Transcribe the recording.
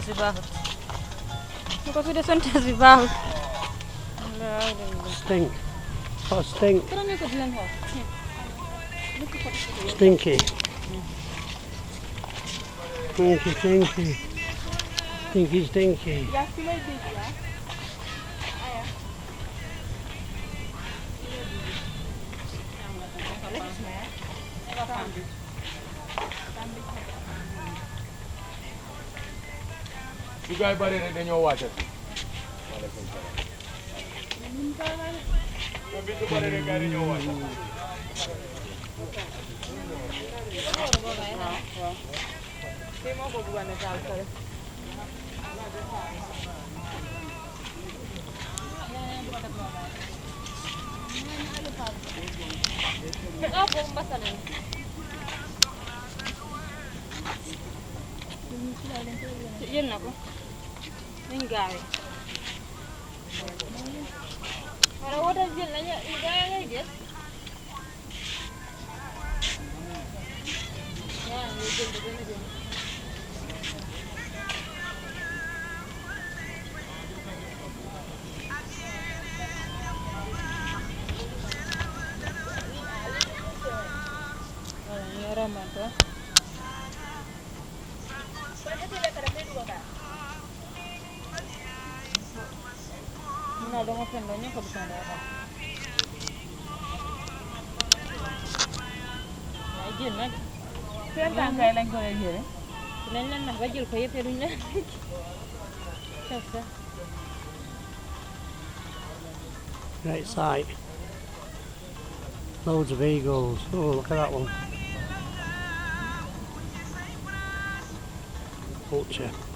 sonta si baaxut ñu ko tuddee sonta si baaxut Stink. What a stink. ko di leen xool Stinky. Stinky, stinky. Stinky, stinky. su gaay bari rek dañoo wàcce waaleykum salaam bi su bari rek gaay dañoo wàcce kii moo ko bëggoon a taal fële yéen na ko nañ gaawee wala wotal jël nañu gaay ngay jël yaa ngi jël de gën a jël ramata no dong ofendonya ke bisa apa ajin nak sen tangkay lañ ko lay jëre lañ leen nax ba jël ko yépp duñ la sasa Great sight. Loads of eagles. Oh, look at that one. Vulture.